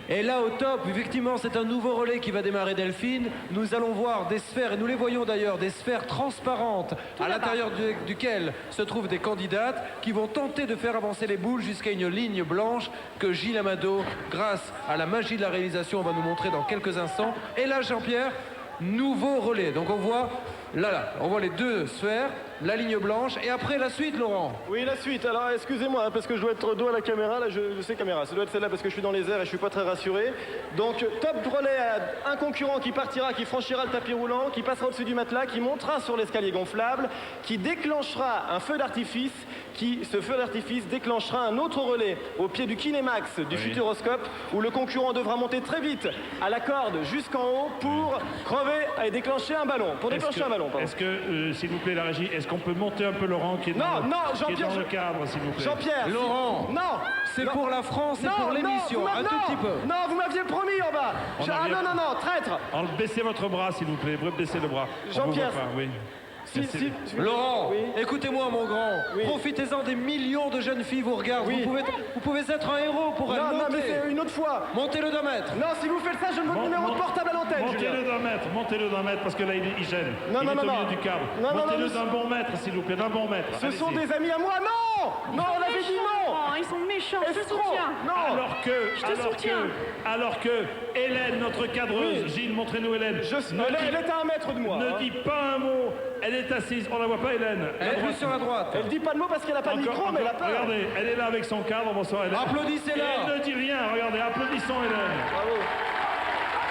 Et là au top, effectivement c'est un nouveau relais qui va démarrer Delphine. Nous allons voir des sphères, et nous les voyons d'ailleurs, des sphères transparentes à l'intérieur duquel se trouvent des candidates qui vont tenter de faire avancer les boules jusqu'à une ligne blanche que Gilles Amado, grâce à la magie de la réalisation, va nous montrer dans quelques instants. Et là Jean-Pierre, nouveau relais. Donc on voit, on voit les deux sphères, la ligne blanche, et après la suite, Laurent. Oui, la suite. Alors excusez-moi, hein, parce que je dois être dos à la caméra. Là, je sais caméra. Ça doit être celle-là parce que je suis dans les airs et je suis pas très rassuré. Donc top relais à un concurrent qui partira, qui franchira le tapis roulant, qui passera au-dessus du matelas, qui montera sur l'escalier gonflable, qui déclenchera un feu d'artifice, ce feu d'artifice déclenchera un autre relais au pied du Kinémax du Futuroscope, où le concurrent devra monter très vite à la corde jusqu'en haut pour crever et déclencher un ballon. Est-ce que, s'il vous plaît, la régie, est-ce qu'on peut monter un peu Laurent qui est dans le cadre, s'il vous plaît? Jean-Pierre. Laurent. Non. C'est pour la France et pour l'émission. Un tout petit peu. Non, vous m'aviez promis en bas. Non, traître. Baissez votre bras, s'il vous plaît. Baissez le bras. Jean-Pierre. Oui. Laurent, écoutez-moi mon grand, profitez-en, des millions de jeunes filles vous regardent, vous pouvez être un héros pour elle. Non, mais c'est une autre fois. Montez-le d'un mètre. Non, si vous faites ça, je donne votre numéro de portable à l'antenne. Montez-le d'un mètre, parce que là il gêne. Non, il est au milieu du câble. Montez-le d'un bon mètre, s'il vous plaît, d'un bon mètre. Ce sont des amis à moi. Non, on avait dit non. Ils sont méchants, je te soutiens. Non. Alors que Hélène, notre cadreuse, Gilles, montrez-nous Hélène. Elle est à 1 mètre de moi. Ne dit pas un mot. Elle est assise, on la voit pas Hélène. Elle est plus sur la droite. Elle dit pas de mot parce qu'elle a pas de micro, mais elle a peur. Regardez, elle est là avec son cadre, bonsoir Hélène. Applaudissez-la. Elle ne dit rien, regardez, applaudissons Hélène. Bravo.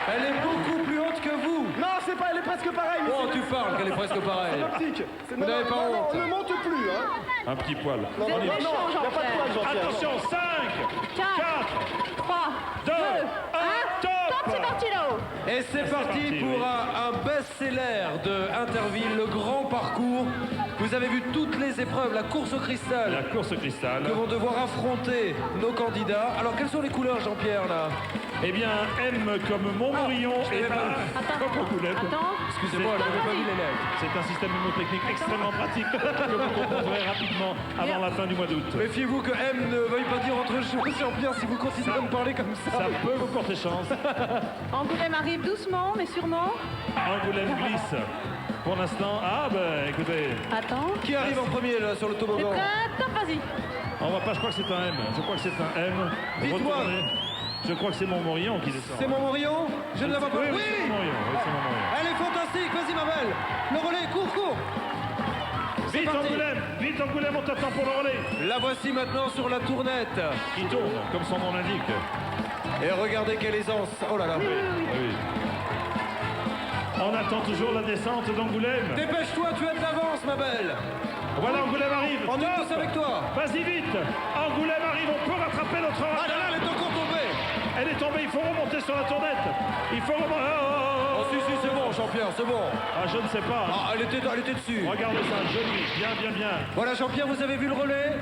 Elle est beaucoup plus haute que vous. Non, c'est pas, elle est presque pareille. Oh, tu parles qu'elle est presque pareille. C'est l'optique. Vous n'avez pas honte. On ne monte plus, hein. Un petit poil. Vous êtes méchants, Il n'y a pas de poil, Jean-Pierre. Attention, 5, 4, 3, 2, 1, top. c'est parti là-haut. Et c'est parti pour un best-seller de Interville, le grand parcours. Vous avez vu toutes les épreuves, la course au cristal. La course au cristal. Que vont devoir affronter nos candidats. Alors, quelles sont les couleurs, Jean-Pierre, là? Eh bien, M comme Montmorillon et A comme Angoulême. Excusez-moi, je n'avais pas vu les lettres. C'est un système mnémotechnique extrêmement pratique que vous comprendrez rapidement avant la fin du mois d'août. Méfiez-vous que M ne veuille pas dire autre chose, Jean-Pierre, si vous continuez à me parler comme ça. Ça peut vous porter chance. Angoulême arrive doucement, mais sûrement. Angoulême glisse. Pour l'instant, écoutez. Attends. Qui arrive en premier, là, sur le T'es toboggan? prête? Top, vas-y. On voit pas, je crois que c'est un M. Dites-moi. Retournez. Je crois que c'est Montmorillon qui descend. C'est Montmorillon? Je ne la vois pas. Oui, c'est Montmorillon. C'est Montmorillon. Elle est fantastique, vas-y, ma belle. Le relais, cours. Vite Angoulême, on t'attend pour le relais. La voici maintenant sur la tournette. Qui tourne, comme son nom l'indique. Et regardez quelle aisance. Oh là là. Oui. On attend toujours la descente d'Angoulême. Dépêche-toi, tu as de l'avance, ma belle. Voilà, Angoulême arrive. On est tous avec toi. Vas-y vite. Angoulême arrive, on peut rattraper notre Ah retard. là là, elle est encore tombée. Elle est tombée, il faut remonter sur la tournette. Il faut remonter. Oh, si, c'est bon, Jean-Pierre, c'est bon. Ah, je ne sais pas. Ah, elle était dessus. Regardez ça, joli, bien. Voilà, Jean-Pierre, vous avez vu le relais?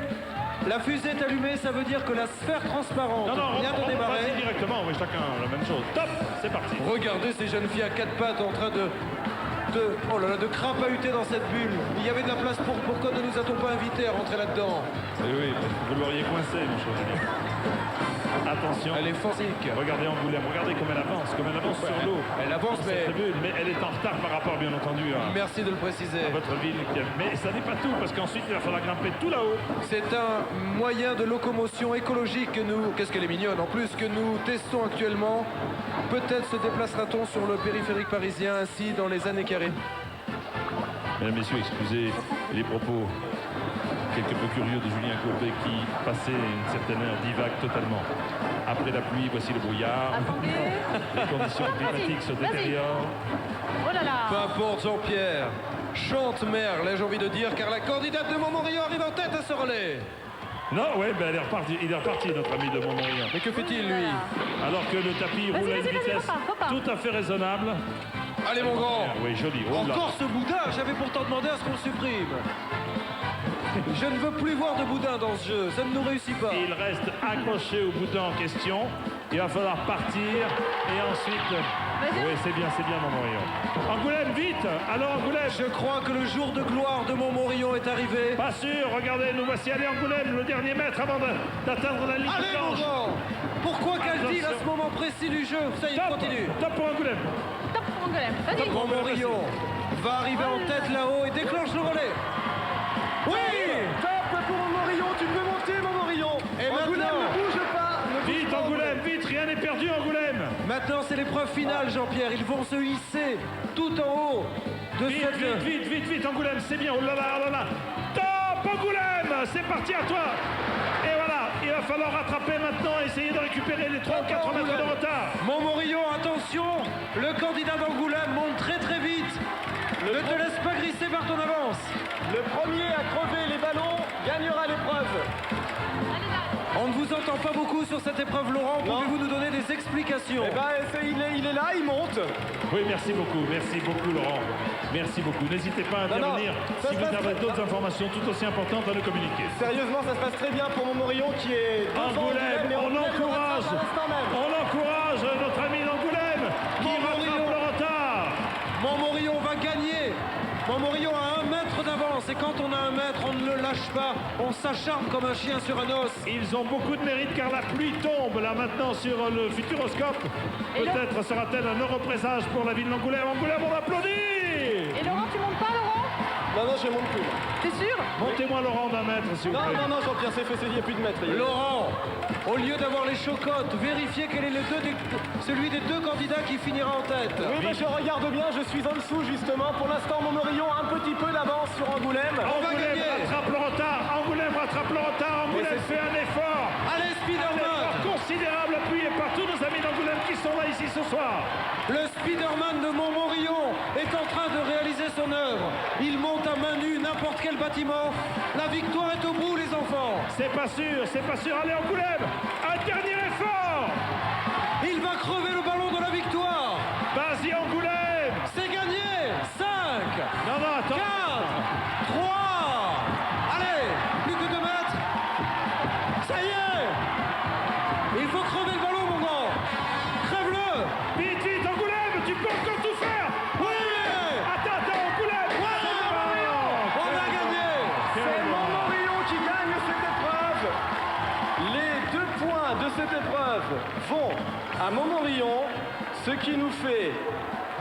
La fusée est allumée, ça veut dire que la sphère transparente vient de démarrer. Vas-y directement, oui, chacun la même chose. Top, c'est parti. Regardez ces jeunes filles à 4 pattes en train de crapahuter dans cette bulle. Il y avait de la place pourquoi ne nous a-t-on pas invités à rentrer là-dedans? Oui, vous l'auriez coincé, mon cher Julien. Attention. Elle est fantastique. Regardez Angoulême, regardez comme elle avance sur l'eau. Elle avance, mais elle est en retard par rapport, bien entendu, merci de le préciser. à votre ville. Mais ça n'est pas tout, parce qu'ensuite, il va falloir grimper tout là-haut. C'est un moyen de locomotion écologique que nous, qu'est-ce qu'elle est mignonne en plus, que nous testons actuellement. Peut-être se déplacera-t-on sur le périphérique parisien ainsi dans les années qui arrivent. Mesdames, Messieurs, excusez les propos quelque peu curieux de Julien Courbet qui passait une certaine heure divague totalement. Après la pluie, voici le brouillard. Attendez. Les conditions climatiques se détériorent. Oh là là. Peu importe, Jean-Pierre. Chante merle, j'ai envie de dire, car la candidate de Montmorillon arrive en tête à ce relais. Non, ouais, il est reparti, notre ami de Montmorillon. Mais que fait-il, lui? Alors que le tapis roule à une vitesse repars. tout à fait raisonnable. Allez, mon grand. Oui, joli. Oh là. Encore ce boudin, j'avais pourtant demandé à ce qu'on le supprime. Je ne veux plus voir de boudin dans ce jeu, ça ne nous réussit pas. Il reste accroché au boudin en question. Il va falloir partir et ensuite... Oui, c'est bien, Montmorillon. Angoulême, vite. Alors, Angoulême. Je crois que le jour de gloire de Montmorillon est arrivé. Pas sûr, regardez, nous voici allés Angoulême, le dernier mètre avant d'atteindre la ligne Allez, mon blanche. grand. Pourquoi qu'elle dit à ce moment précis récit du jeu. Ça y est, continue. Top pour Angoulême. Top pour Angoulême. Vas-y. Montmorillon va arriver en tête là-haut et déclenche le relais. Oui. Top pour Montmorillon, tu peux monter Montmorillon. Et Angoulême maintenant- ne bouge pas. Ne bouge Vite pas, Angoulême, vite, rien n'est perdu Angoulême. Maintenant, c'est l'épreuve finale, Jean-Pierre. Ils vont se hisser tout en haut de Vite, cette... vite, vite, vite, vite Angoulême, c'est bien, oh là là, oh là là. Top Angoulême, c'est parti à toi. Et voilà, il va falloir rattraper maintenant, essayer de récupérer les 3 ou 4 mètres de retard. Montmorillon, attention, le candidat d'Angoulême monte très très vite. Ne te laisse pas glisser par ton avance. Le premier à crever les ballons gagnera l'épreuve. On ne vous entend pas beaucoup sur cette épreuve, Laurent. Non. Pouvez-vous nous donner des explications? Eh ben, il est là, il monte. Oui, merci beaucoup Laurent. Merci beaucoup. N'hésitez pas à Non, non, intervenir ça si se vous passe avez très d'autres bien. informations tout aussi importantes à nous communiquer. Sérieusement, ça se passe très bien pour Montmorillon qui est devant Angoulême, mais on Angoulême le encourage, rattrape à l'instant même. on encourage notre ami d'Angoulême qui rattrape le retard. Montmorillon va gagner. Montmorillon a 1 mètre d'avance. Et quand on a 1 mètre, on ne le lâche pas. On s'acharne comme un chien sur un os. Ils ont beaucoup de mérite car la pluie tombe là maintenant sur le futuroscope. Et Peut-être sera-t-elle un heureux présage pour la ville d'Angoulême. Angoulême, on applaudit. Et Laurent, tu montes pas, Laurent? Non, je monte plus. T'es sûr? Montez-moi Laurent d'un mètre s'il vous plaît. Non, Jean-Pierre, c'est fait, il n'y a plus de mètres. Laurent, au lieu d'avoir les chocottes, vérifiez quel est celui des 2 candidats qui finira en tête. Oui, mais je regarde bien, je suis en dessous justement. Pour l'instant, Montmorillon a un petit peu d'avance sur Angoulême. va Angoulême gagner. rattrape le retard. Angoulême rattrape le retard. Angoulême fait un effort. Allez, Un Spider-Man. effort considérable appuyé par tous nos amis d'Angoulême qui sont là ici ce soir. Le Spider-Man de Montmorillon est en train de réaliser son œuvre. Il monte à main nue n'importe quel bâtiment. La victoire est au bout, les enfants. C'est pas sûr, c'est pas sûr. Allez Angoulême, un dernier effort. Il va crever le ballon de la victoire. Vas-y Angoulême. C'est gagné. 5, Non, 4, attends. 3. Allez, plus que 2 mètres. Ça y est. Il faut crever le ballon, mon grand. Crève-le. Vite, vite Angoulême, tu peux encore tout faire. Oui. Attends, Angoulême. On a gagné. C'est Montmorillon qui gagne cette épreuve. Les 2 points de cette épreuve vont à Montmorillon, ce qui nous fait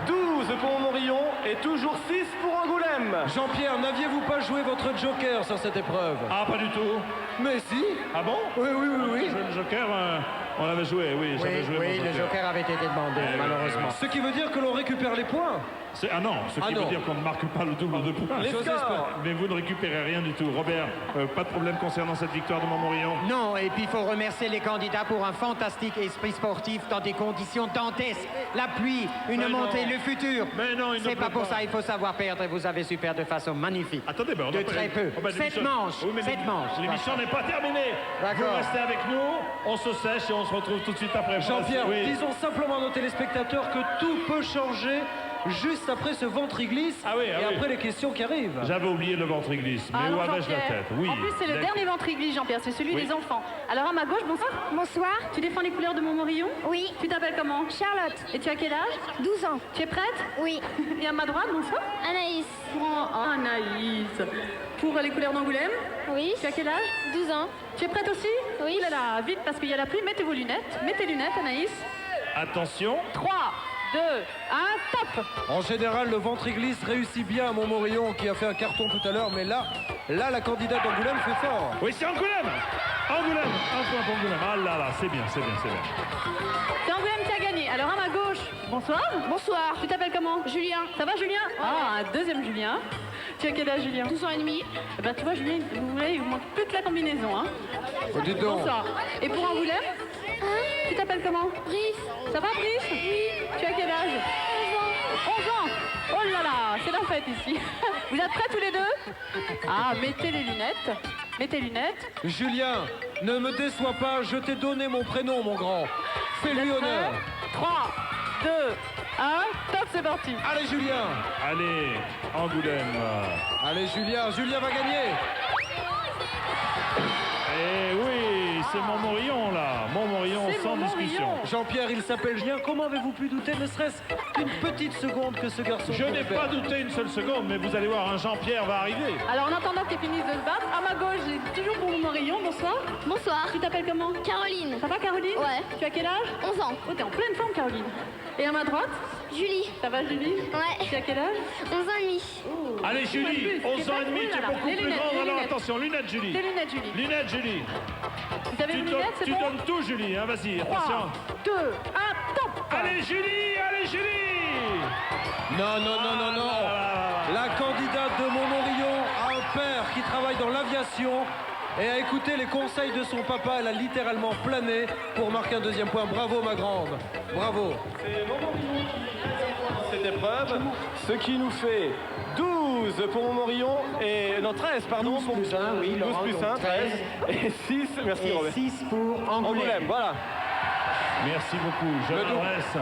12 pour Montmorillon et toujours 6 pour Angoulême. Jean-Pierre, n'aviez-vous pas joué votre joker sur cette épreuve? Ah, pas du tout. Mais si. Ah bon? Oui, oui, oui, oui. Le Joker, on l'avait joué, oui. J'avais joué mon le Joker avait été demandé, malheureusement. Ce qui veut dire que l'on récupère les points. Ah non, ce qui Ah veut non. dire qu'on ne marque pas le double de points. Les J'ose scores. espérer. Mais vous ne récupérez rien du tout. Robert, pas de problème concernant cette victoire de Montmorillon. Non, et puis il faut remercier les candidats pour un fantastique esprit sportif dans des conditions dantesques. La pluie, une Mais montée, non. le futur. Mais non, il ne C'est pas pleut pour pas. ça, il faut savoir perdre et vous avez su perdre de façon magnifique. Attendez, ben on De a pas- très peu. Oh, ben, 7 l'émission- manches. Oui, mais 7 manches. L'émission n'est pas terminée. D'accord. Vous restez avec nous, on se sèche et on se retrouve tout de suite après. Jean-Pierre, Oui. disons simplement à nos téléspectateurs que tout peut changer juste après ce ventre-glisse Ah oui, ah et oui. après les questions qui arrivent. J'avais oublié le ventre-glisse, mais où Alors, avais-je la Jean-Pierre, tête? Oui. En plus, c'est le D'accord. dernier ventriglisse, Jean-Pierre, c'est celui Oui. des enfants. Alors, à ma gauche, bonsoir. Bonsoir. Tu défends les couleurs de Montmorillon? Oui. Tu t'appelles comment? Charlotte. Et tu as quel âge? 12 ans. Tu es prête? Oui. Et à ma droite, bonsoir. Anaïs. Anaïs. Pour les couleurs d'Angoulême? Oui. Tu as quel âge? 12 ans. Tu es prête aussi? Oui. Ouh là là, vite, parce qu'il y a la pluie, mettez vos lunettes. Mettez les lunettes, Anaïs. Attention. 3, 2, 1, top! En général, le ventre-glisse réussit bien à Montmorillon qui a fait un carton tout à l'heure, mais là, la candidate d'Angoulême fait fort. Oui, c'est Angoulême. Angoulême. Un point pour Angoulême. Ah là là, c'est bien, c'est bien, c'est bien. C'est Angoulême qui a gagné. Alors à ma gauche, bonsoir. Bonsoir. Tu t'appelles comment? Julien. Ça va, Julien? Ah, un deuxième Julien. Tu as quel âge, Julien? 12 ans et demi. Eh ben, tu vois, Julien, il vous manque plus que la combinaison, hein? Oh, dites donc. Bonsoir. Et pour Angoulême? Tu t'appelles comment? Brice. Ça va, Brice? Oui. Tu as quel âge? 11 ans. Oh là là, c'est la fête ici. Vous êtes prêts tous les deux? Ah, mettez les lunettes. Mettez les lunettes. Julien, ne me déçois pas, je t'ai donné mon prénom, mon grand. Fais-lui honneur. 3, 2, 1, top, c'est parti. Allez, Julien. Allez, Angoulême. Allez, Julien va gagner. Et oui, c'est Montmorillon, là. Montmorillon, C'est sans Montmorillon. discussion. Jean-Pierre, il s'appelle Julien. Comment avez-vous pu douter, ne serait-ce qu'une petite seconde, que ce garçon... Je n'ai pouvait pas faire? douté une seule seconde, mais vous allez voir, un Jean-Pierre va arriver. Alors en attendant qu'ils finissent de se battre, à ma gauche, j'ai toujours pour Montmorillon. Bonsoir. Bonsoir. Tu t'appelles comment? Caroline. Ça va Caroline? Ouais. Tu as quel âge? 11 ans. Oh, t'es en pleine forme Caroline. Et à ma droite? Julie. Ça va Julie? Ouais. Tu as quel âge? 11 ans et demi. Allez, Julie, 11 ans et demi, tu es beaucoup Les plus lunettes, grande, les alors lunettes. attention, lunettes, Julie. Tes lunettes Julie. Lunettes, Julie. Vous avez Tu, vos donnes- lunettes, c'est tu bon? donnes tout, Julie, hein, vas-y, attention. 3, 2, 1, top! Allez, Julie, allez, Julie. Non, non, non, non, non. La candidate de Montmorillon a un père qui travaille dans l'aviation et a écouté les conseils de son papa. Elle a littéralement plané pour marquer un deuxième point. Bravo, ma grande. Bravo. C'est Montmorillon qui cette épreuve, ce qui nous fait 12 pour Montmorillon et non 13 pardon 12 pour plus 1, oui, 12 Laurent, plus donc 1, 13 et 6, merci Et Robert. 6 pour Angoulême. Angoulême, voilà. Merci beaucoup. Je Le don. m'adresse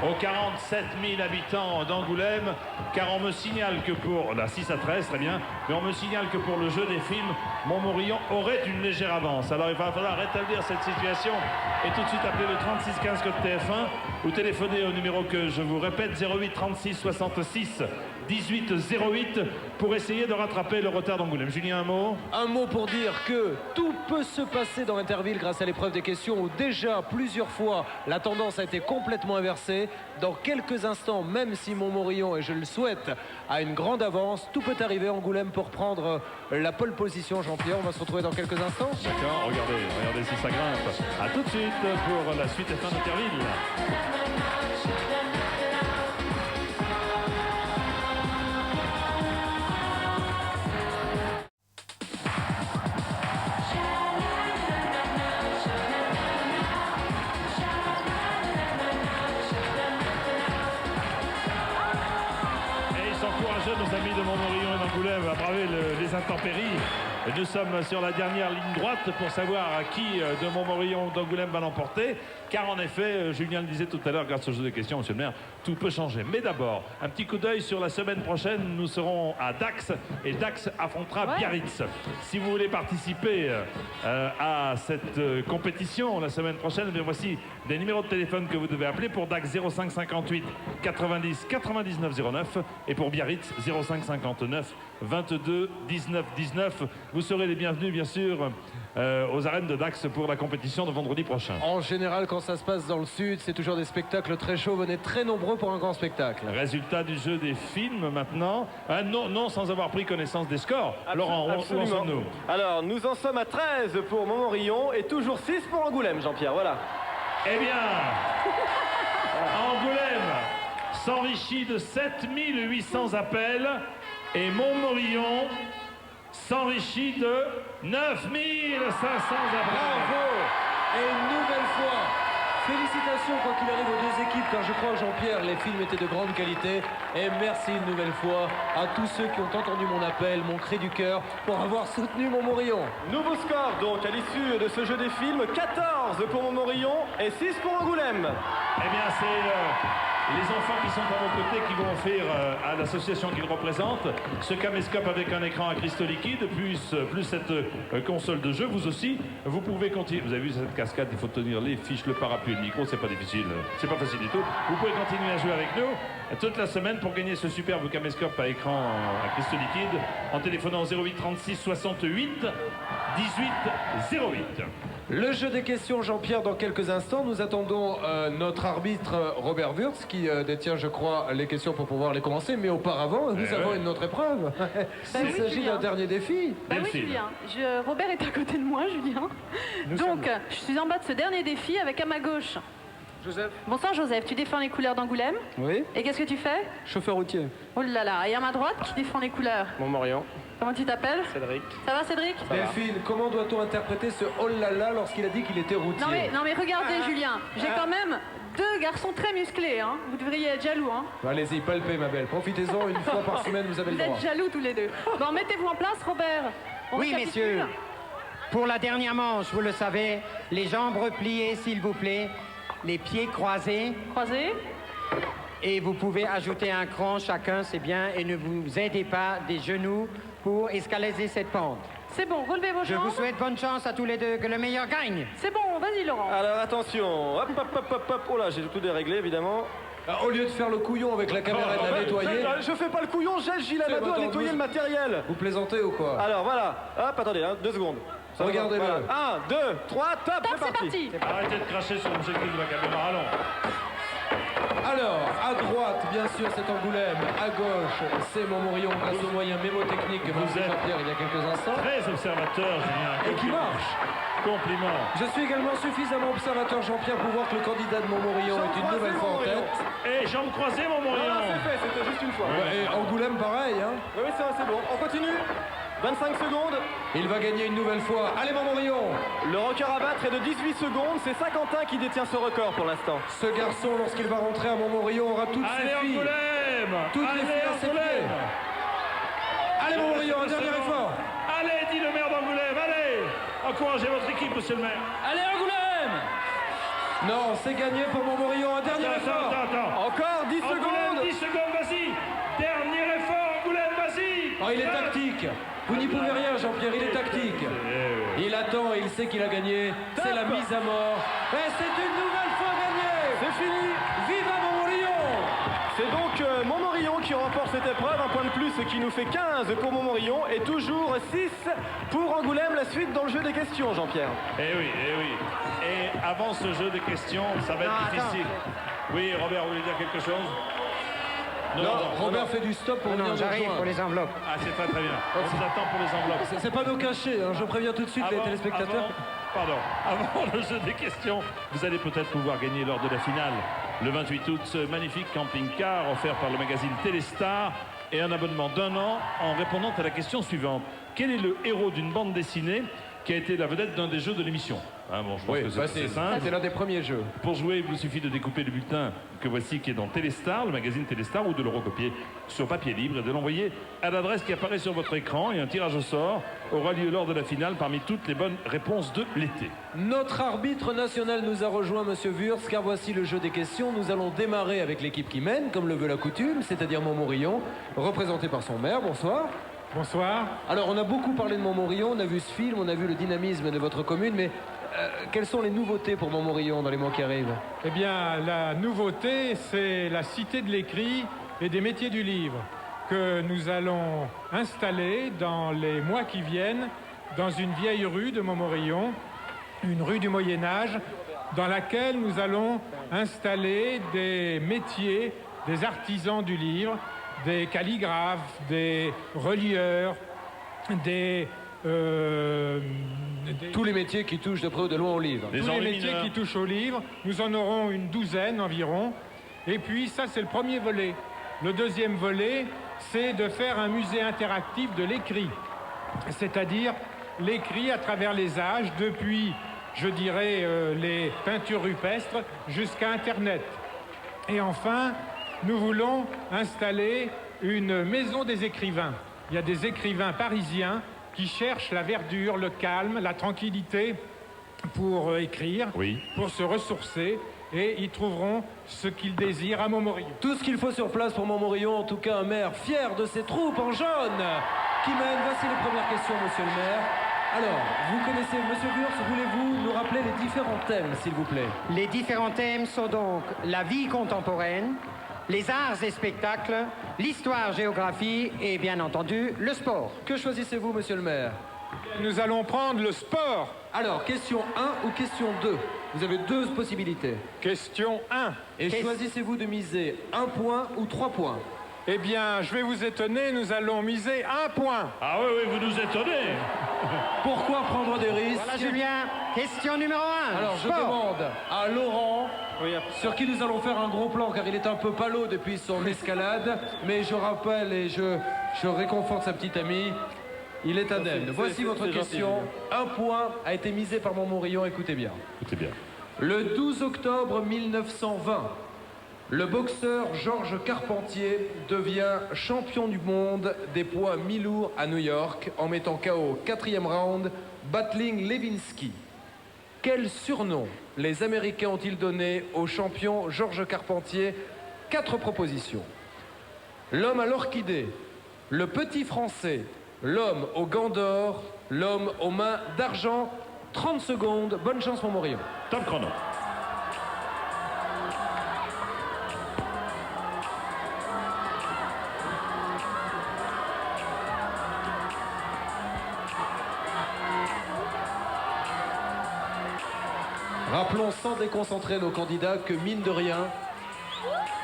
aux 47 000 habitants d'Angoulême, car on me signale que pour... Là, 6 à 13, très bien, mais on me signale que pour le jeu des films, Montmorillon aurait une légère avance. Alors il va falloir rétablir cette situation et tout de suite appeler le 36 15 code TF1 ou téléphoner au numéro que je vous répète, 08 36 66 18 08, pour essayer de rattraper le retard d'Angoulême. Julien, un mot? Un mot pour dire que tout peut se passer dans Interville grâce à l'épreuve des questions où déjà plusieurs fois la tendance a été complètement inversée. Dans quelques instants, même si Montmorillon, et je le souhaite, a une grande avance, tout peut arriver. Angoulême pour prendre la pole position. Jean-Pierre, on va se retrouver dans quelques instants. D'accord, regardez si ça grimpe. A tout de suite pour la suite F1 d'Interville. Et ils sont courageux, nos amis de Montmorillon et d'Angoulême, à braver les intempéries. Nous sommes sur la dernière ligne droite pour savoir qui de Montmorillon ou d'Angoulême va l'emporter. Car en effet, Julien le disait tout à l'heure, grâce au jeu de questions, monsieur le maire, tout peut changer. Mais d'abord, un petit coup d'œil sur la semaine prochaine. Nous serons à Dax et Dax affrontera Biarritz. Si vous voulez participer à cette compétition la semaine prochaine, eh bien voici des numéros de téléphone que vous devez appeler pour Dax 05 58 90 99 09 et pour Biarritz 05 59 22 19 19. Vous serez les bienvenus, bien sûr, aux arènes de Dax pour la compétition de vendredi prochain. En général, quand ça se passe dans le sud, c'est toujours des spectacles très chauds. Venez très nombreux pour un grand spectacle. Résultat du jeu des films maintenant. Non, sans avoir pris connaissance des scores. Laurent, où en Absolument. sommes-nous? Alors, nous en sommes à 13 pour Montmorillon et toujours 6 pour Angoulême, Jean-Pierre, voilà. Eh bien, Angoulême s'enrichit de 7800 appels et Montmorillon s'enrichit de 9500 appels. Bravo! Et une nouvelle fois, félicitations quoi qu'il arrive aux deux équipes, car je crois, Jean-Pierre, les films étaient de grande qualité. Et merci une nouvelle fois à tous ceux qui ont entendu mon appel, mon cri du cœur, pour avoir soutenu Montmorillon. Nouveau score donc à l'issue de ce jeu des films, 14 pour Montmorillon et 6 pour Angoulême. Eh bien, c'est les enfants qui sont à vos côtés qui vont offrir à l'association qu'ils représentent ce caméscope avec un écran à cristaux liquides, plus cette console de jeu. Vous aussi, vous pouvez continuer. Vous avez vu cette cascade, il faut tenir les fiches, le parapluie, le micro, c'est pas difficile. C'est pas facile du tout. Vous pouvez continuer à jouer avec nous toute la semaine pour gagner ce superbe caméscope à écran à cristaux liquides en téléphonant 08 36 68 18 08. Le jeu des questions, Jean-Pierre, dans quelques instants. Nous attendons notre arbitre Robert Wurtz qui détient, je crois, les questions pour pouvoir les commencer. Mais auparavant, nous avons une autre épreuve. Il oui, s'agit Julien. d'un dernier défi. Bah oui, Delphine. Julien. Robert est à côté de moi, Julien. Donc, je suis en bas de ce dernier défi avec à ma gauche. Joseph. Bonsoir Joseph, tu défends les couleurs d'Angoulême. Oui, Et qu'est-ce que tu fais? chauffeur routier. Oh là là, et à ma droite, qui défend les couleurs? Montmorillon, Comment tu t'appelles? Cédric. Ça va Cédric? Delphine, comment doit-on interpréter ce oh là là lorsqu'il a dit qu'il était routier? Non mais regardez Julien, j'ai quand même deux garçons très musclés, hein. Vous devriez être jaloux, hein. Allez-y, palpez, ma belle. Profitez-en, une fois par semaine, vous avez Vous le droit. êtes jaloux tous les deux. Bon, mettez-vous en place Robert. On Oui, récapitule. messieurs. Pour la dernière manche, vous le savez, les jambes repliées, s'il vous plaît, les pieds croisés, Croisé. et vous pouvez ajouter un cran chacun, c'est bien, et ne vous aidez pas des genoux pour escalader cette pente. C'est bon, relevez vos Je jambes. vous souhaite bonne chance à tous les deux, que le meilleur gagne. C'est bon, vas-y Laurent. Alors attention, hop, hop, hop, hop, hop. Oh là, j'ai tout déréglé évidemment. Au lieu de faire le couillon avec la caméra et de la nettoyer, Je fais pas le couillon, j'ai Gilles C'est Amadou à votre nettoyer douze. le matériel. vous plaisantez ou quoi? Alors voilà, hop, attendez, 2 secondes. Ça va, Regardez-le. voilà. 1, 2, 3, top, Top, c'est parti. Arrêtez de cracher sur l'objectif de la caméra. Allons. Alors, à droite, bien sûr, c'est Angoulême. À gauche, c'est Montmorillon grâce aux moyens mémotechniques que vous êtes- Jean-Pierre il y a quelques instants. Très observateur, Julien. Et qui marche. Compliment. Je suis également suffisamment observateur, Jean-Pierre, pour voir que le candidat de Montmorillon est une nouvelle fois en tête. Et jambes croisées, mon Non, Morillon. non, c'est fait, c'était juste une fois. Ouais, et Angoulême, pareil. Hein. Oui, oui, c'est bon. On continue. 25 secondes. Il va gagner une nouvelle fois. Allez, Montmorillon. Le record à battre est de 18 secondes. C'est Saint-Quentin qui détient ce record pour l'instant. Ce garçon, lorsqu'il va rentrer à Montmorillon, aura toutes Allez, ses filles. Angoulême. Toutes les Allez, filles à ses pieds. Angoulême. Allez, Montmorillon, un dernier effort. Allez, dit le maire d'Angoulême. Allez. Encouragez votre équipe, monsieur le maire. Allez, Angoulême. Non, c'est gagné pour Montmorillon. Un dernier effort. Attends. Encore 10 Angoulême, secondes. 10 secondes, vas-y. Dernier effort, Angoulême, vas-y. Oh, il est tactique. Vous n'y pouvez rien, Jean-Pierre, il est tactique. Il attend et il sait qu'il a gagné. C'est la mise à mort. Et c'est une nouvelle fois gagné. C'est fini. Vive à Montmorillon. C'est donc Montmorillon qui remporte cette épreuve. Un point de plus, ce qui nous fait 15 pour Montmorillon. Et toujours 6 pour Angoulême. La suite dans le jeu des questions, Jean-Pierre. Eh oui, eh oui. Et avant ce jeu de questions, ça va être Non, attends. difficile. Oui, Robert, vous voulez dire quelque chose? Robert fait du stop pour Non, venir non, nous j'arrive rejoindre. pour les enveloppes. Ah, c'est très bien. On vous attend pour les enveloppes. C'est pas nos cachets, hein. Je préviens tout de suite les téléspectateurs. Avant le jeu des questions, vous allez peut-être pouvoir gagner lors de la finale, le 28 août, ce magnifique camping-car offert par le magazine Téléstar et un abonnement d'1 an en répondant à la question suivante. Quel est le héros d'une bande dessinée qui a été la vedette d'un des jeux de l'émission? Bon, je pense que c'est assez simple. C'était l'un des premiers jeux. Pour jouer, il vous suffit de découper le bulletin que voici qui est dans Téléstar, le magazine Téléstar, ou de le recopier sur papier libre et de l'envoyer à l'adresse qui apparaît sur votre écran. Et un tirage au sort aura lieu lors de la finale parmi toutes les bonnes réponses de l'été. Notre arbitre national nous a rejoint, Monsieur Wurtz, car voici le jeu des questions. Nous allons démarrer avec l'équipe qui mène, comme le veut la coutume, c'est-à-dire Montmorillon, représenté par son maire. Bonsoir. Bonsoir. Alors, on a beaucoup parlé de Montmorillon, on a vu ce film, on a vu le dynamisme de votre commune, mais quelles sont les nouveautés pour Montmorillon dans les mois qui arrivent? Eh bien, la nouveauté, c'est la Cité de l'écrit et des métiers du livre que nous allons installer dans les mois qui viennent dans une vieille rue de Montmorillon, une rue du Moyen-Âge, dans laquelle nous allons installer des métiers, des artisans du livre, des calligraphes, des relieurs, Tous les métiers qui touchent de près ou de loin au livre. Les tous les enlumineurs. métiers qui touchent au livre. Nous en aurons une douzaine environ. Et puis ça, c'est le premier volet. Le deuxième volet, c'est de faire un musée interactif de l'écrit. C'est-à-dire l'écrit à travers les âges, depuis, je dirais, les peintures rupestres jusqu'à Internet. Et enfin, nous voulons installer une maison des écrivains. Il y a des écrivains parisiens qui cherchent la verdure, le calme, la tranquillité pour écrire, Oui. pour se ressourcer, et ils trouveront ce qu'ils désirent à Montmorillon. Tout ce qu'il faut sur place pour Montmorillon, en tout cas un maire fier de ses troupes en jaune qui mène. Voici les premières questions, monsieur le maire. Alors, vous connaissez, monsieur Wurtz, voulez-vous nous rappeler les différents thèmes, s'il vous plaît? Les différents thèmes sont donc la vie contemporaine, les arts et spectacles, l'histoire-géographie et bien entendu le sport. Que choisissez-vous, monsieur le maire? Nous allons prendre le sport. Alors, question 1 ou question 2? Vous avez deux possibilités. Question 1. Et Qu'est-ce- choisissez-vous de miser 1 point ou 3 points? Eh bien, je vais vous étonner, nous allons miser 1 point. Ah oui, oui, vous nous étonnez. Pourquoi prendre des risques? Voilà Julien, question numéro 1. Alors, je demande à Laurent, Oui, sur qui nous allons faire un gros plan, car il est un peu palo depuis son escalade, mais je rappelle et je réconforte sa petite amie, il est indemne. Voici votre c'est gentil, question. Un point a été misé par Montmorillon, écoutez bien. Écoutez bien. Le 12 octobre 1920, le boxeur Georges Carpentier devient champion du monde des poids mi-lourds à New York en mettant KO 4e round Battling Levinsky. Quel surnom les Américains ont-ils donné au champion Georges Carpentier? 4 propositions. L'homme à l'orchidée, le petit français, l'homme aux gants d'or l'homme aux mains d'argent. 30 secondes, bonne chance Montmorillon. Top chrono. Rappelons sans déconcentrer nos candidats que mine de rien,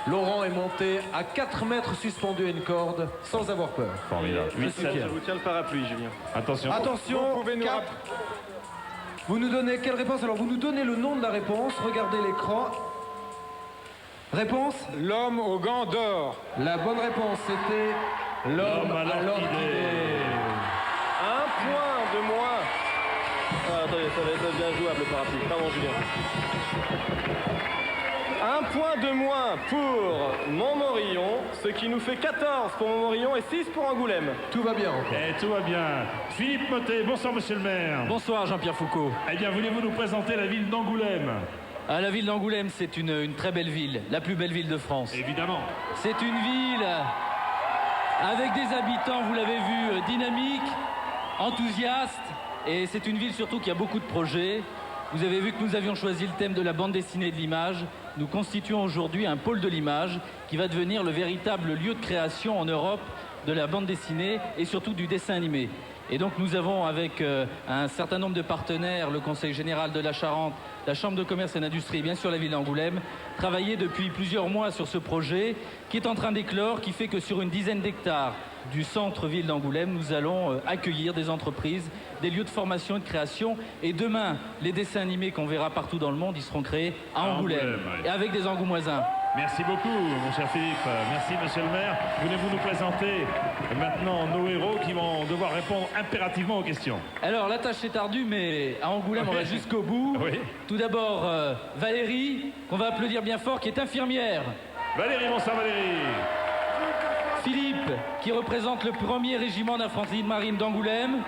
Laurent est monté à 4 mètres suspendu à une corde sans avoir peur. Formidable. Je suis fier. Je vous tiens le parapluie, Julien. Attention. Attention, Vous pouvez nous 4. Vous nous donnez quelle réponse? Alors vous nous donnez le nom de la réponse, regardez l'écran. Réponse? L'homme aux gants d'or. La bonne réponse c'était l'homme à l'orchidée. Un point de moins. Ah, attendez, ça va être bien jouable le parapluie. Pardon, Julien. Un point de moins pour Montmorillon, ce qui nous fait 14 pour Montmorillon et 6 pour Angoulême. Tout va bien encore. Et tout va bien. Philippe Mottet, bonsoir monsieur le maire. Bonsoir Jean-Pierre Foucault. Eh bien, voulez-vous nous présenter la ville d'Angoulême? La ville d'Angoulême, c'est une très belle ville, la plus belle ville de France. Évidemment. C'est une ville avec des habitants, vous l'avez vu, dynamiques, enthousiastes, et c'est une ville surtout qui a beaucoup de projets. Vous avez vu que nous avions choisi le thème de la bande dessinée et de l'image. Nous constituons aujourd'hui un pôle de l'image qui va devenir le véritable lieu de création en Europe de la bande dessinée et surtout du dessin animé. Et donc nous avons avec un certain nombre de partenaires, le Conseil général de la Charente, la Chambre de commerce et d'industrie et bien sûr la ville d'Angoulême, travaillé depuis plusieurs mois sur ce projet qui est en train d'éclore, qui fait que sur une dizaine d'hectares du centre-ville d'Angoulême, nous allons accueillir des entreprises, des lieux de formation et de création. Et demain, les dessins animés qu'on verra partout dans le monde, ils seront créés à Angoulême, oui. et avec des Angoumoisins. Merci beaucoup, mon cher Philippe. Merci, monsieur le maire. Voulez-vous nous présenter maintenant nos héros qui vont devoir répondre impérativement aux questions? Alors, la tâche est ardue, mais à Angoulême, on va jusqu'au bout. Oui. Tout d'abord, Valérie, qu'on va applaudir bien fort, qui est infirmière. Valérie, bonsoir Valérie. Philippe, qui représente le 1er régiment d'infanterie de marine d'Angoulême.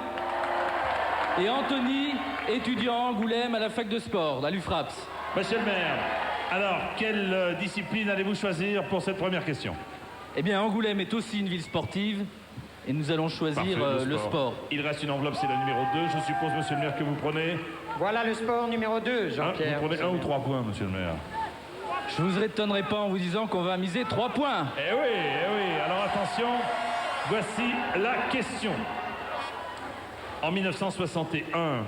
Et Anthony, étudiant à Angoulême à la fac de sport, à l'UFRAPS. Monsieur le maire, alors, quelle discipline allez-vous choisir pour cette première question? Eh bien, Angoulême est aussi une ville sportive. Et nous allons choisir Parfait, le sport. Il reste une enveloppe, c'est la numéro 2. Je suppose, monsieur le maire, que vous prenez... Voilà le sport numéro 2, Jean-Pierre. Vous prenez 1 ou 3 points, monsieur le maire. Je vous étonnerai pas en vous disant qu'on va miser 3 points. Eh oui, eh oui. Alors attention, voici la question. En 1961,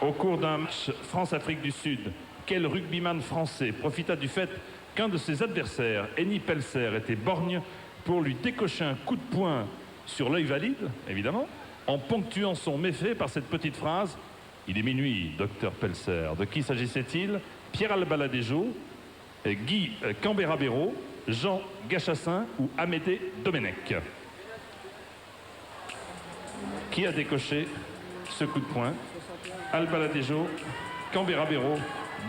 au cours d'un match France-Afrique du Sud, quel rugbyman français profita du fait qu'un de ses adversaires, Henny Pelser, était borgne pour lui décocher un coup de poing sur l'œil valide, évidemment, en ponctuant son méfait par cette petite phrase « Il est minuit, docteur Pelser ». De qui s'agissait-il? Pierre Albaladejo, Guy Cambera-Béraud, Jean Gachassin ou Amédée Domenech? Qui a décoché ce coup de poing? Albaladejo, Cambera-Béraud,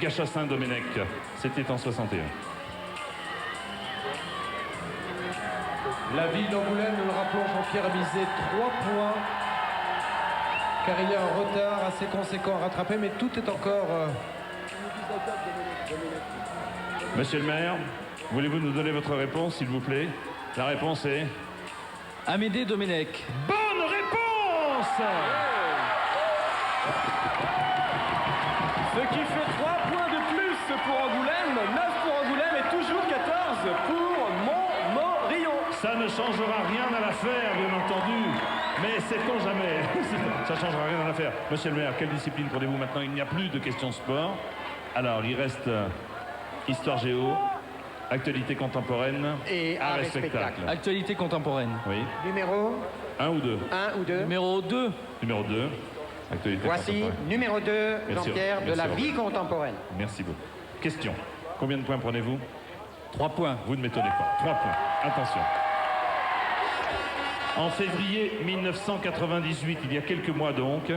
Gachassin, Domenech. C'était en 61. La ville d'Angoulême, nous le rappelons, Jean-Pierre a misé 3 points. Car il y a un retard assez conséquent à rattraper, mais tout est encore... Monsieur le maire, voulez-vous nous donner votre réponse, s'il vous plaît? La réponse est... Amédée Domenech. Bonne réponse! Ce qui fait 3 points de plus pour Angoulême, 9 pour Angoulême et toujours 14 pour Montmorillon. Ça ne changera rien à l'affaire, bien entendu. Mais sait-on jamais? Ça ne changera rien à l'affaire. Monsieur le maire, quelle discipline prenez-vous maintenant? Il n'y a plus de questions sport. Alors, il reste histoire géo, actualité contemporaine Et art art et et spectacle. Actualité contemporaine. Oui. Numéro 1 ou 2? 1 ou 2. Numéro 2. Numéro 2. Actualité Voici contemporaine. numéro 2, Bien sûr, Jean-Pierre, de bien la sûr. vie contemporaine. Merci beaucoup. Question. Combien de points prenez-vous? 3 points. Vous ne m'étonnez pas. 3 points. Attention. En février 1998, il y a quelques mois donc,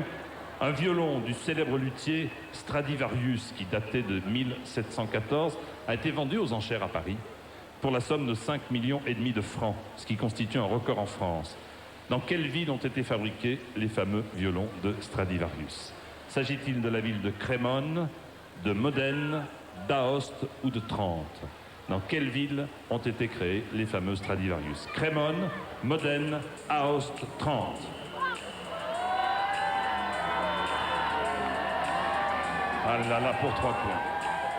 un violon du célèbre luthier Stradivarius, qui datait de 1714, a été vendu aux enchères à Paris pour la somme de 5,5 millions de francs, ce qui constitue un record en France. Dans quelle ville ont été fabriqués les fameux violons de Stradivarius? S'agit-il de la ville de Crémone, de Modène, d'Aoste ou de Trente? Dans quelle ville ont été créés les fameux Stradivarius? Crémone, Modène, Aoste, Trente. Ah là là, pour 3 points.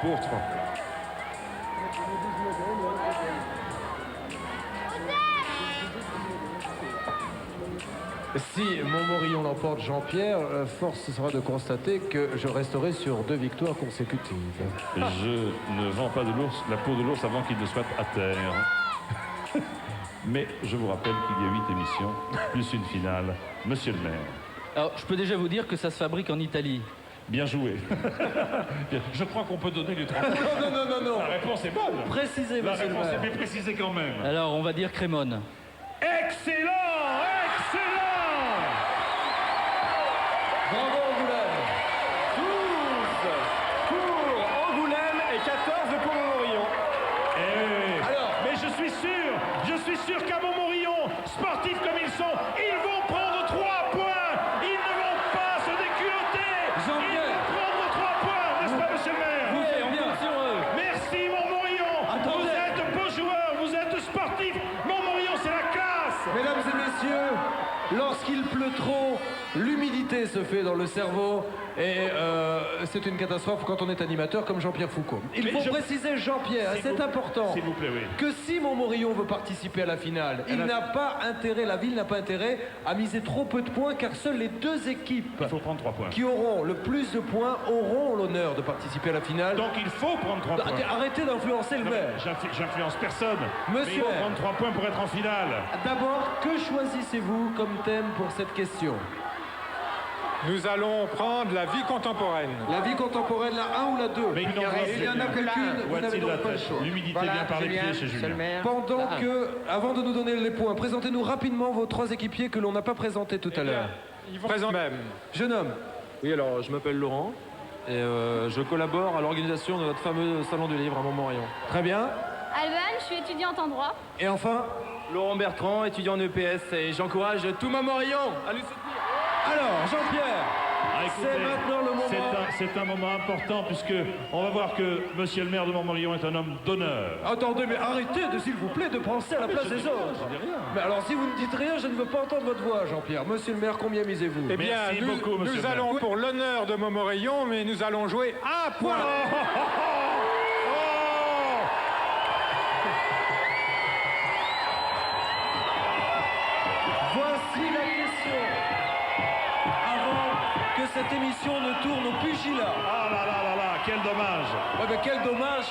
Pour 3 points. Si Montmorillon l'emporte, Jean-Pierre, force sera de constater que je resterai sur 2 victoires consécutives. Je ne vends pas de l'ours, la peau de l'ours avant qu'il ne soit à terre. Mais je vous rappelle qu'il y a 8 émissions, plus une finale. Monsieur le maire. Alors, je peux déjà vous dire que ça se fabrique en Italie. Bien joué. Bien. Je crois qu'on peut donner les 3 points. Non. La réponse est bonne. Précisez, La monsieur le réponse est maire. bien précisée quand même. Alors, on va dire Crémone. Excellent! Excellent! Bravo Angoulême. 12 pour Angoulême et 14 pour Montmorillon. Eh, Alors. mais je suis sûr qu'à Montmorillon, sportifs comme ils sont, ils vont prendre 3 points. Ils ne vont pas se déculotter. Ils Jean-Pierre. vont prendre 3 points, n'est-ce pas, monsieur le maire? Vous Eh êtes bien. bien sur eux. Merci Montmorillon. Attendez. Vous êtes beaux joueurs, vous êtes sportifs. Montmorillon, c'est la classe. Mesdames et messieurs, lorsqu'il pleut trop, l'humidité se fait dans le cerveau et c'est une catastrophe quand on est animateur comme Jean-Pierre Foucault. Il Mais faut je- préciser, Jean-Pierre, et S'il c'est vous- important, S'il vous plaît, oui. que si Montmorillon veut participer à la finale, il n'a pas intérêt, la ville n'a pas intérêt à miser trop peu de points car seules les 2 équipes Il faut prendre 3 points. qui auront le plus de points auront l'honneur de participer à la finale. Donc il faut prendre 3 points. Arrêtez d'influencer le Non, mais maire. J'influence personne. Monsieur Mais il faut maire. prendre 3 points pour être en finale. D'abord, que choisissez-vous comme thème pour cette question? Nous allons prendre la vie contemporaine. La vie contemporaine, la 1 ou la 2? Mais il n'en reste Il n'y en a qu'une. qu'une, Où vous n'avez a-t-il la donc pas le tête? choix. L'humidité Voilà, vient par les Julien, pieds chez monsieur le Julien. maire. Pendant que, avant de nous donner les points, présentez-nous rapidement vos 3 équipiers que l'on n'a pas présentés tout à l'heure. Ils vont présenter même. Jeune homme, Oui, alors je m'appelle Laurent et je collabore à l'organisation de notre fameux salon du livre à Montmorillon. très bien. Alban, je suis étudiante en droit. Et enfin, Laurent Bertrand, étudiant en EPS, et j'encourage tout Montmorillon à nous soutenir. alors, Jean-Pierre, Ah, écoutez, c'est maintenant le moment. C'est un moment important puisque on va voir que monsieur le maire de Montmorillon est un homme d'honneur. Attendez, mais arrêtez, s'il vous plaît, de penser à la place des autres. Mais alors, si vous ne dites rien, je ne veux pas entendre votre voix, Jean-Pierre. Monsieur le maire, combien misez-vous? Eh bien, Merci nous, beaucoup, monsieur nous le maire. allons pour l'honneur de Montmorillon, mais nous allons jouer un point. Voici la question. Avant que cette émission ne tourne au pugilat. Ah là là là là, quel dommage. Ouais, mais quel dommage.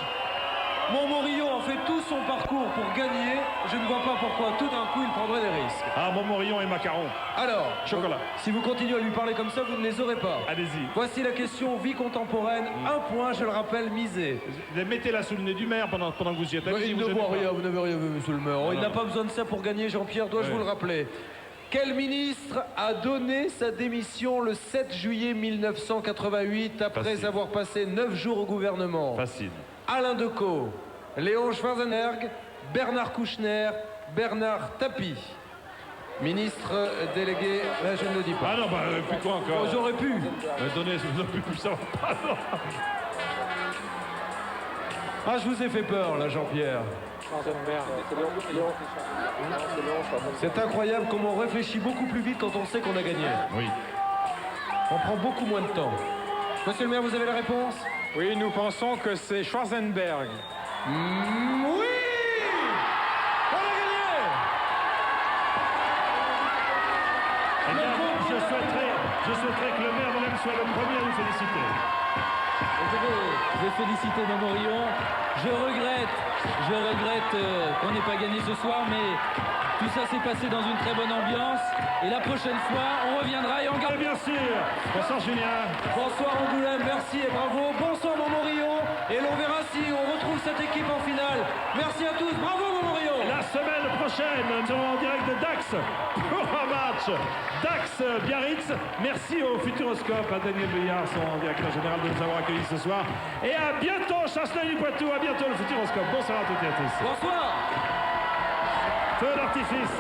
Montmorillon a fait tout son parcours pour gagner. Je ne vois pas pourquoi tout d'un coup il prendrait des risques. Ah, Montmorillon et macarons. Alors, Chocolat. si vous continuez à lui parler comme ça, vous ne les aurez pas. Allez-y. Voici la question vie contemporaine. Un point, je le rappelle, misé. Mettez-la sous le nez du maire pendant que vous y êtes. Allez-y, Il vous ne gênez voit pas. rien, vous n'avez rien vu, monsieur le maire. Il non, n'a non. pas besoin de ça pour gagner, Jean-Pierre, dois-je Ouais. vous le rappeler. Quel ministre a donné sa démission le 7 juillet 1988 après Facile. avoir passé 9 jours au gouvernement? Facile. Alain Decaux, Léon Schwarzenberg, Bernard Kouchner, Bernard Tapie. Ministre délégué, je ne le dis pas. Ah non, bah, plus quoi encore? J'aurais pu. Donnez, vous avez pu ça va pas, non. Ah, je vous ai fait peur, là, Jean-Pierre. C'est incroyable comment on réfléchit beaucoup plus vite quand on sait qu'on a gagné. Oui. On prend beaucoup moins de temps. Monsieur le maire, vous avez la réponse? Oui, nous pensons que c'est Schwarzenberg. Oui! On a gagné! Eh bien, je souhaiterais que le maire moi-même soit le premier à vous féliciter. Je vais féliciter Montmorillon. Je regrette qu'on n'ait pas gagné ce soir, mais tout ça s'est passé dans une très bonne ambiance. Et la prochaine fois, on reviendra et on Ah, garde. bien sûr. Bonsoir Julien. Bonsoir Angoulême, merci et bravo. Bonsoir Montmorillon. Et l'on verra si on retrouve cette équipe en finale. Merci à tous, bravo Montmorillon. La semaine prochaine, nous serons en direct de Dax pour un match Dax-Biarritz. Merci au Futuroscope, à Daniel Béillard, son directeur général, de nous avoir accueillis ce soir. Et à bientôt, Chasseneuil-du-Poitou, à bientôt le Futuroscope. Bonsoir à toutes et à tous. Bonsoir. Feu d'artifice.